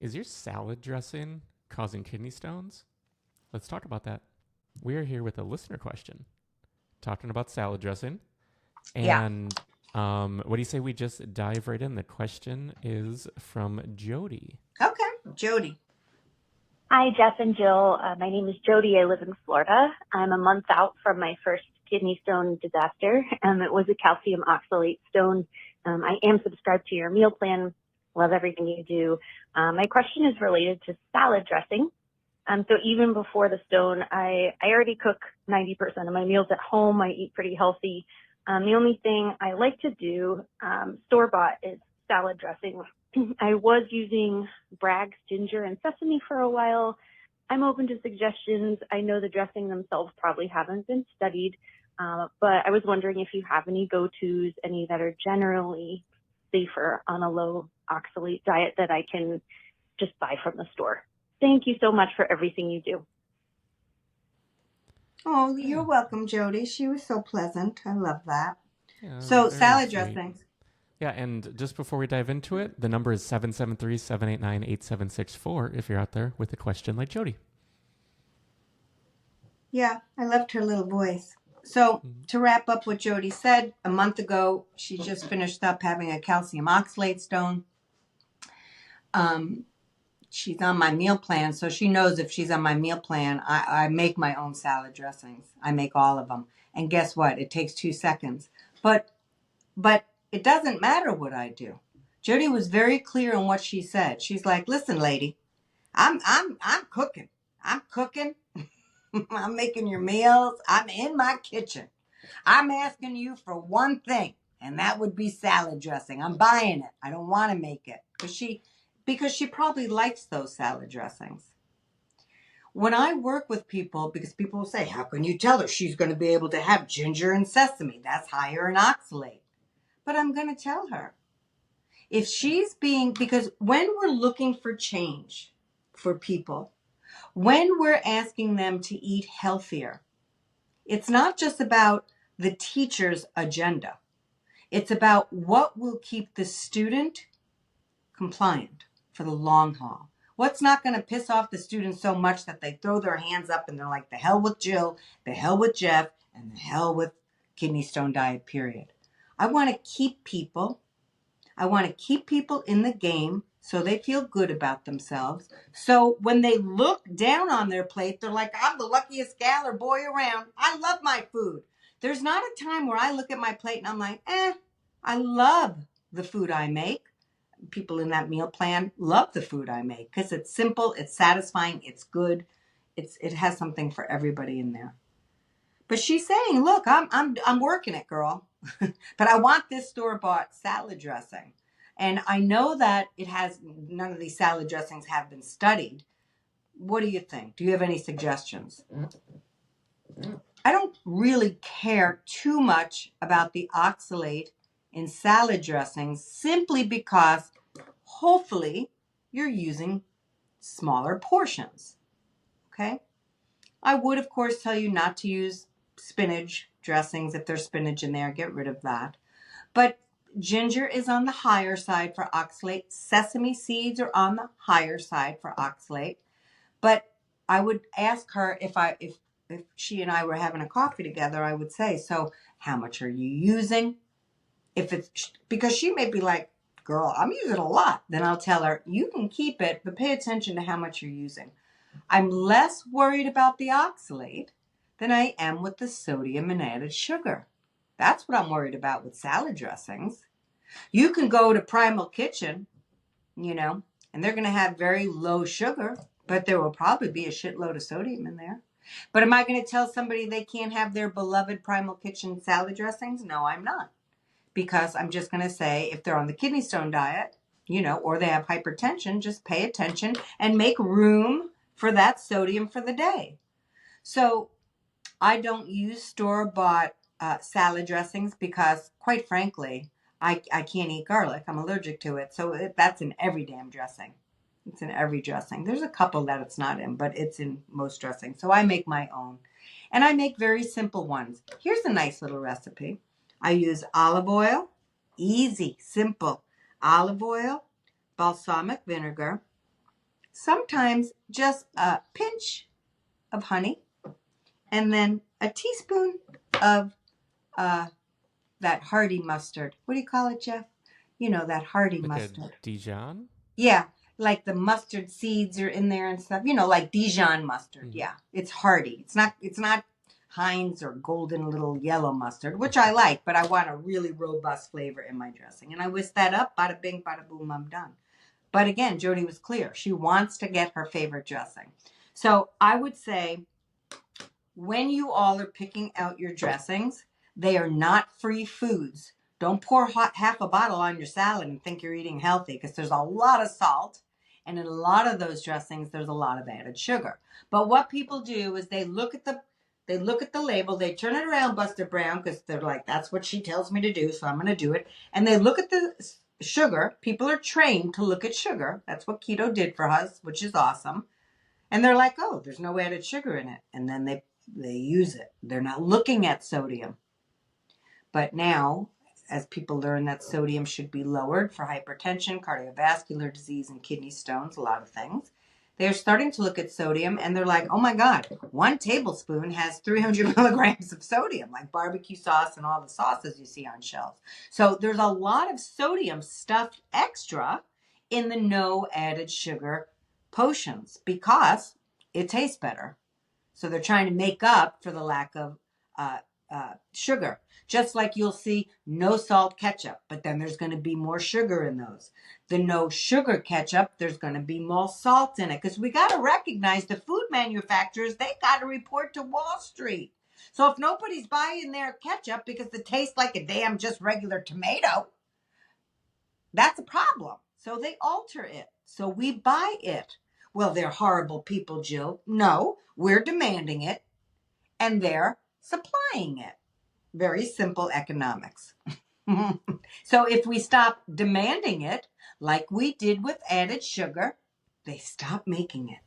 Is your salad dressing causing kidney stones? Let's talk about that. We are here with a listener question talking about salad dressing. Yeah. And what do you say we just dive right in? The question is from Jody. Okay. Jody. Hi, Jeff and Jill. My name is Jody. I live in Florida. I'm a month out from my first kidney stone disaster. It was a calcium oxalate stone. I am subscribed to your meal plan. Love everything you do. My question is related to salad dressing. So even before the stone, I already cook 90% of my meals at home. I eat pretty healthy. The only thing I like to do store-bought is salad dressing. I was using Bragg's ginger and sesame for a while. I'm open to suggestions. I know the dressing themselves probably haven't been studied, but I was wondering if you have any go-tos, any that are generally safer on a low oxalate diet that I can just buy from the store. Thank you so much for everything you do. Oh, Yeah. you're welcome, Jody. She was so pleasant. I love that. Yeah, So very salad sweet. dressings. Yeah, and just before we dive into it, the number is 773-789-8764 if you're out there with a question like Jody. Yeah, I loved her little voice. So to wrap up what Jody said, a month ago, she just finished up having a calcium oxalate stone. She's on my meal plan, so she knows if she's on my meal plan, I make my own salad dressings. I make all of them. And guess what? It takes 2 seconds. But it doesn't matter what I do. Jody was very clear on what she said. She's like, "Listen, lady, I'm cooking. I'm cooking. I'm making your meals. I'm in my kitchen. I'm asking you for one thing, and that would be salad dressing. I'm buying it. I don't want to make it because she probably likes those salad dressings." When I work with people, because people will say, "How can you tell her she's going to be able to have ginger and sesame? That's higher in oxalate." But I'm going to tell her, if she's because when we're looking for change for people, when we're asking them to eat healthier, it's not just about the teacher's agenda. It's about what will keep the student compliant for the long haul. What's not going to piss off the students so much that they throw their hands up and they're like, the hell with Jill, the hell with Jeff, and the hell with kidney stone diet, period. I want to keep people in the game so they feel good about themselves. So when they look down on their plate, they're like, "I'm the luckiest gal or boy around. I love my food." There's not a time where I look at my plate and I'm like, I love the food I make. People in that meal plan love the food I make because it's simple, it's satisfying, it's good. It has something for everybody in there. But she's saying, "Look, I'm working it, girl. But I want this store-bought salad dressing." And I know that none of these salad dressings have been studied. What do you think? Do you have any suggestions? I don't really care too much about the oxalate in salad dressings simply because hopefully you're using smaller portions. Okay? I would, of course, tell you not to use spinach dressings. If there's spinach in there, get rid of that. But ginger is on the higher side for oxalate. Sesame seeds are on the higher side for oxalate. But I would ask her if she and I were having a coffee together, I would say, "So how much are you using?" Because she may be like, "Girl, I'm using a lot." Then I'll tell her, "You can keep it, but pay attention to how much you're using." I'm less worried about the oxalate than I am with the sodium and added sugar. That's what I'm worried about with salad dressings. You can go to Primal Kitchen, and they're going to have very low sugar, but there will probably be a shitload of sodium in there. But am I going to tell somebody they can't have their beloved Primal Kitchen salad dressings? No, I'm not. Because I'm just going to say, if they're on the kidney stone diet, or they have hypertension, just pay attention and make room for that sodium for the day. So I don't use store-bought salad dressings because, quite frankly, I can't eat garlic. I'm allergic to it. So that's in every damn dressing. It's in every dressing. There's a couple that it's not in, but it's in most dressings. So I make my own. And I make very simple ones. Here's a nice little recipe. I use olive oil. Easy, simple. Olive oil, balsamic vinegar, sometimes just a pinch of honey, and then a teaspoon of that hearty mustard. What do you call it, Jeff? You know, that hearty Like a mustard. Dijon? Yeah, like the mustard seeds are in there and stuff. You know, like Dijon mustard. Mhm. Yeah, it's hearty. It's not Heinz or golden little yellow mustard, which I like, but I want a really robust flavor in my dressing. And I whisk that up, bada bing, bada boom, I'm done. But again, Jody was clear. She wants to get her favorite dressing. So I would say when you all are picking out your dressings, they are not free foods. Don't pour half a bottle on your salad and think you're eating healthy, because there's a lot of salt. And in a lot of those dressings, there's a lot of added sugar. But what people do is they look at the label, they turn it around, Buster Brown, because they're like, that's what she tells me to do, so I'm going to do it. And they look at the sugar. People are trained to look at sugar. That's what keto did for us, which is awesome. And they're like, oh, there's no added sugar in it. And then they use it. They're not looking at sodium. But now, as people learn that sodium should be lowered for hypertension, cardiovascular disease, and kidney stones, a lot of things, they're starting to look at sodium, and they're like, oh my God, 1 tablespoon has 300 milligrams of sodium, like barbecue sauce and all the sauces you see on shelves. So there's a lot of sodium stuffed extra in the no added sugar potions because it tastes better. So they're trying to make up for the lack of sugar. Just like you'll see no salt ketchup, but then there's going to be more sugar in those. The no sugar ketchup, there's going to be more salt in it, because we got to recognize the food manufacturers, they got to report to Wall Street. So if nobody's buying their ketchup because it tastes like a damn just regular tomato, that's a problem. So they alter it. So we buy it. Well, they're horrible people, Jill. No, we're demanding it, and they're supplying it. Very simple economics. So if we stop demanding it, like we did with added sugar, they stop making it.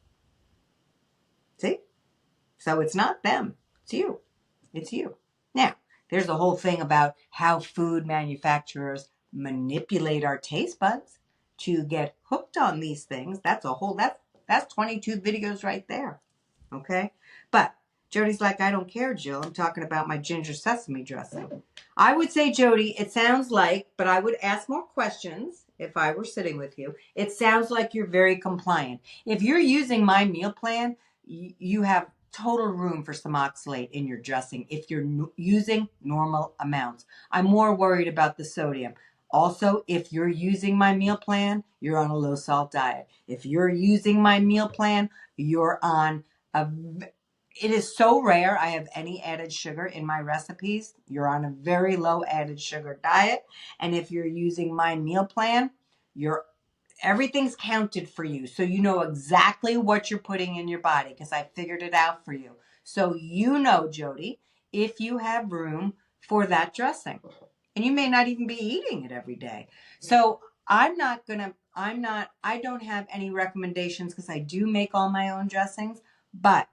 See? So it's not them. It's you. It's you. Now, there's a whole thing about how food manufacturers manipulate our taste buds to get hooked on these things. That's 22 videos right there. Okay? But Jody's like, I don't care, Jill. I'm talking about my ginger sesame dressing. I would say, Jody, it sounds like, but I would ask more questions if I were sitting with you. It sounds like you're very compliant. If you're using my meal plan, you have total room for some oxalate in your dressing if you're using normal amounts. I'm more worried about the sodium. Also, if you're using my meal plan, you're on a low salt diet. If you're using my meal plan, you're on it is so rare I have any added sugar in my recipes. You're on a very low added sugar diet. And if you're using my meal plan, everything's counted for you. So you know exactly what you're putting in your body, because I figured it out for you. So you know, Jody, if you have room for that dressing. And you may not even be eating it every day. So I don't have any recommendations, because I do make all my own dressings, but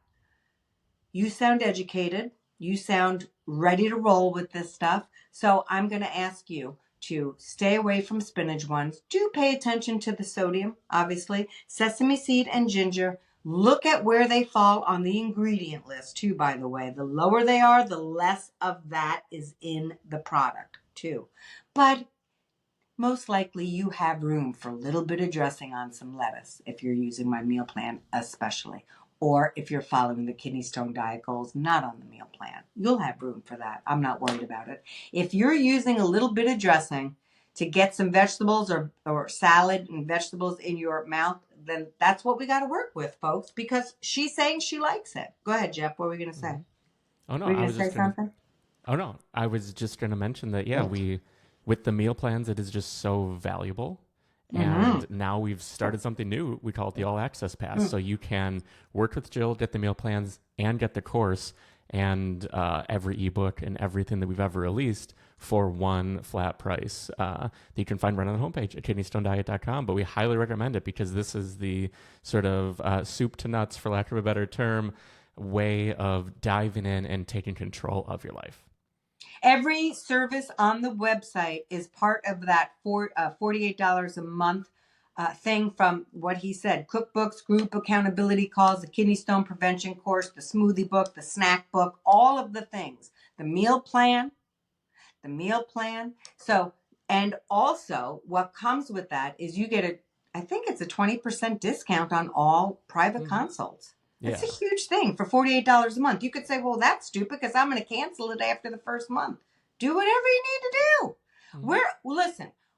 you sound educated. You sound ready to roll with this stuff. So I'm going to ask you to stay away from spinach ones. Do pay attention to the sodium, obviously. Sesame seed and ginger. Look at where they fall on the ingredient list, too, by the way. The lower they are, the less of that is in the product, too. But most likely you have room for a little bit of dressing on some lettuce if you're using my meal plan, especially. Or if you're following the kidney stone diet goals, not on the meal plan. You'll have room for that. I'm not worried about it. If you're using a little bit of dressing to get some vegetables or salad and vegetables in your mouth, then that's what we got to work with, folks, because she's saying she likes it. Go ahead, Jeff. What were we going to say? Oh, no. Were you going to say something? Oh, no. I was just going to mention that, with the meal plans, it is just so valuable. And now we've started something new. We call it the All Access Pass. So you can work with Jill, get the meal plans, and get the course and every ebook and everything that we've ever released for one flat price that you can find right on the homepage at kidneystonediet.com. But we highly recommend it, because this is the sort of soup to nuts, for lack of a better term, way of diving in and taking control of your life. Every service on the website is part of that $48 a month thing from what he said: cookbooks, group accountability calls, the kidney stone prevention course, the smoothie book, the snack book, all of the things, the meal plan. So, and also what comes with that is you get I think it's a 20% discount on all private consults. That's a huge thing for $48 a month. You could say, well, that's stupid because I'm going to cancel it after the first month. Do whatever you need to do.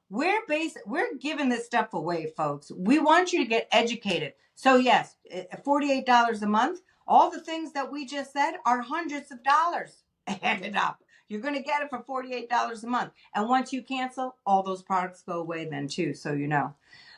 We're giving this stuff away, folks. We want you to get educated. So yes, $48 a month. All the things that we just said are hundreds of dollars added up. You're going to get it for $48 a month. And once you cancel, all those products go away then too. So you know.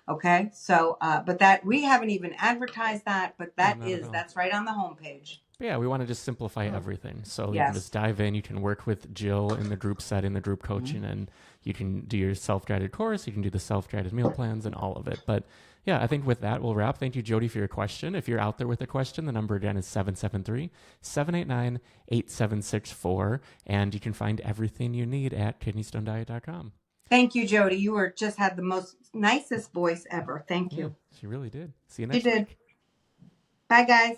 Okay. So, but that we haven't even advertised that, but that's right on the homepage. Yeah, we want to just simplify everything. So you can just dive in. You can work with Jill in the group setting, the group coaching, and you can do your self-guided course. You can do the self-guided meal plans and all of it. But yeah, I think with that, we'll wrap. Thank you, Jody, for your question. If you're out there with a question, the number again is 773-789-8764. And you can find everything you need at kidneystonediet.com. Thank you, Jody. You just had the most nicest voice ever. Thank you. Yeah, she really did. See you next week. She did. Bye, guys.